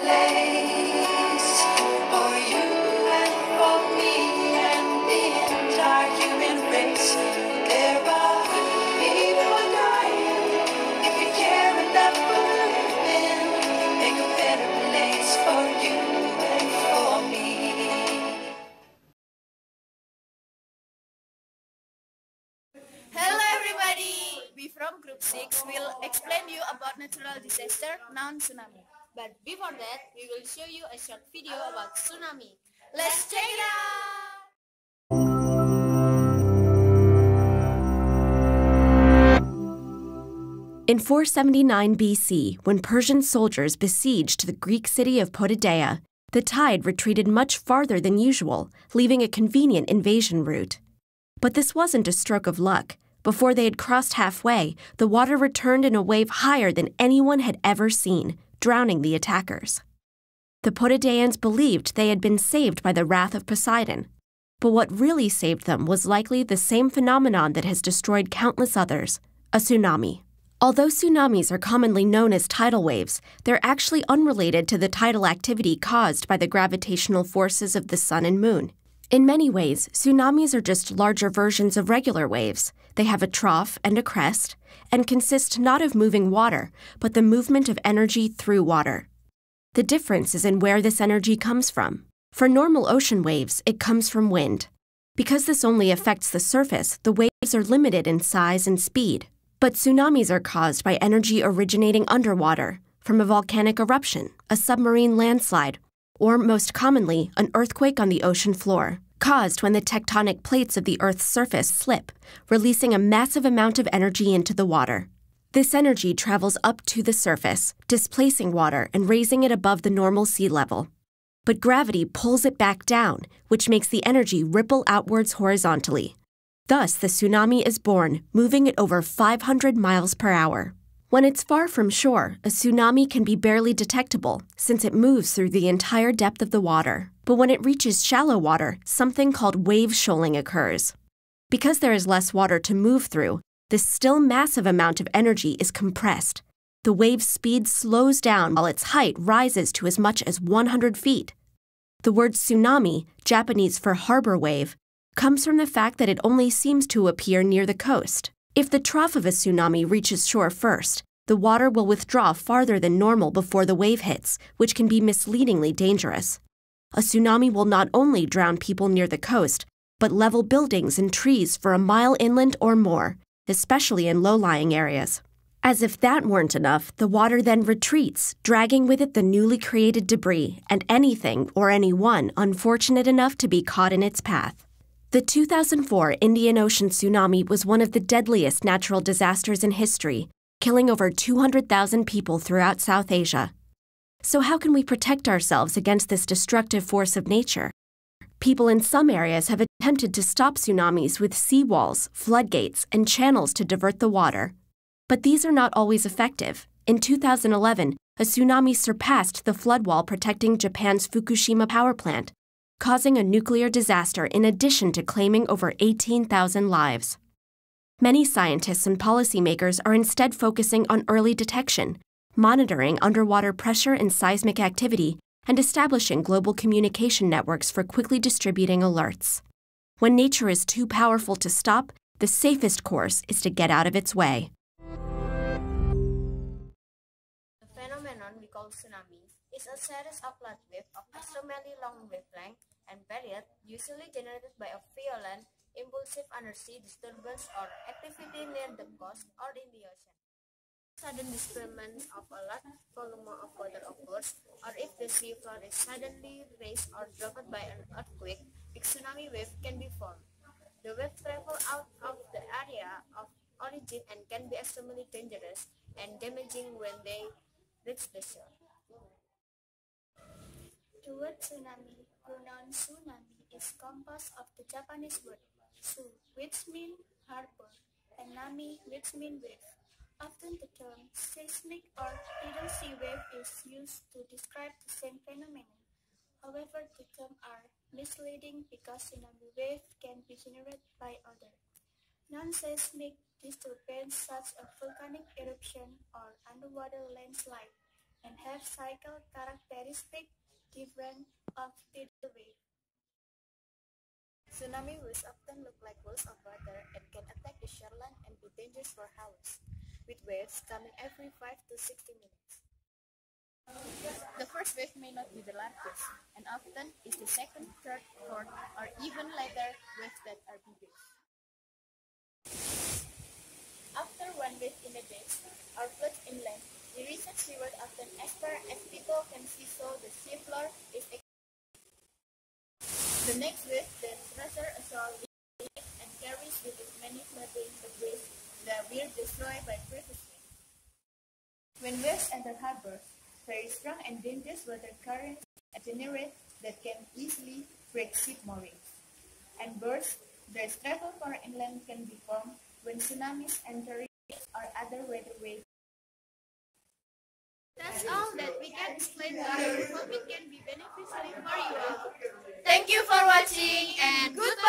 place for you and for me and the entire human race. There are people dying. If you care enough for living, make a better place for you and for me. Hello everybody! We from Group 6 will explain you about natural disaster known tsunami. But before that, we will show you a short video about tsunami. Let's check it out! In 479 BC, when Persian soldiers besieged the Greek city of Potidaea, the tide retreated much farther than usual, leaving a convenient invasion route. But this wasn't a stroke of luck. Before they had crossed halfway, the water returned in a wave higher than anyone had ever seen, drowning the attackers. The Potidaeans believed they had been saved by the wrath of Poseidon. But what really saved them was likely the same phenomenon that has destroyed countless others, a tsunami. Although tsunamis are commonly known as tidal waves, they're actually unrelated to the tidal activity caused by the gravitational forces of the sun and moon. In many ways, tsunamis are just larger versions of regular waves. They have a trough and a crest, and consist not of moving water, but the movement of energy through water. The difference is in where this energy comes from. For normal ocean waves, it comes from wind. Because this only affects the surface, the waves are limited in size and speed. But tsunamis are caused by energy originating underwater, from a volcanic eruption, a submarine landslide, or most commonly, an earthquake on the ocean floor, caused when the tectonic plates of the Earth's surface slip, releasing a massive amount of energy into the water. This energy travels up to the surface, displacing water and raising it above the normal sea level. But gravity pulls it back down, which makes the energy ripple outwards horizontally. Thus, the tsunami is born, moving at over 500 miles per hour. When it's far from shore, a tsunami can be barely detectable, since it moves through the entire depth of the water. But when it reaches shallow water, something called wave shoaling occurs. Because there is less water to move through, this still massive amount of energy is compressed. The wave's speed slows down while its height rises to as much as 100 feet. The word tsunami, Japanese for harbor wave, comes from the fact that it only seems to appear near the coast. If the trough of a tsunami reaches shore first, the water will withdraw farther than normal before the wave hits, which can be misleadingly dangerous. A tsunami will not only drown people near the coast, but level buildings and trees for a mile inland or more, especially in low-lying areas. As if that weren't enough, the water then retreats, dragging with it the newly created debris and anything or anyone unfortunate enough to be caught in its path. The 2004 Indian Ocean tsunami was one of the deadliest natural disasters in history, killing over 200,000 people throughout South Asia. So how can we protect ourselves against this destructive force of nature? People in some areas have attempted to stop tsunamis with seawalls, floodgates, and channels to divert the water. But these are not always effective. In 2011, a tsunami surpassed the flood wall protecting Japan's Fukushima power plant, causing a nuclear disaster in addition to claiming over 18,000 lives. Many scientists and policymakers are instead focusing on early detection, monitoring underwater pressure and seismic activity, and establishing global communication networks for quickly distributing alerts. When nature is too powerful to stop, the safest course is to get out of its way. The phenomenon we call tsunami is a series of flood waves of extremely long wavelength and period, usually generated by a violent, impulsive undersea disturbance or activity near the coast or in the ocean. Sudden displacement of a large volume of water occurs, or if the sea floor is suddenly raised or dropped by an earthquake, a tsunami wave can be formed. The waves travel out of the area of origin and can be extremely dangerous and damaging when they reach the shore. The word tsunami, pronoun tsunami, is composed of the Japanese word "tsu", which means harbor, and "nami", which means wave. Often the term seismic or tidal sea wave is used to describe the same phenomenon. However, the terms are misleading because tsunami wave can be generated by other non-seismic disturbance such as volcanic eruption or underwater landslide. and have cycle characteristics different of tidal wave. Tsunami waves often look like walls of water and can attack the shoreline and be dangerous for hours, with waves coming every 5 to 60 minutes. The first wave may not be the largest, and often is the second, third, fourth, or even later waves that are bigger. After one wave emerges or floods inland, the recent seaward often expire as people can see, so the seafloor is the next wave then threshes ashore and carries with it many flooding debris that were destroyed by previous waves. When waves enter harbors, very strong and dangerous water currents generate that can easily break ship moorings. And bursts that travel far inland can be formed when tsunamis enter or other weather waves. That's all that we can explain now. Hope it can be beneficial for you. Thank you for watching and goodbye.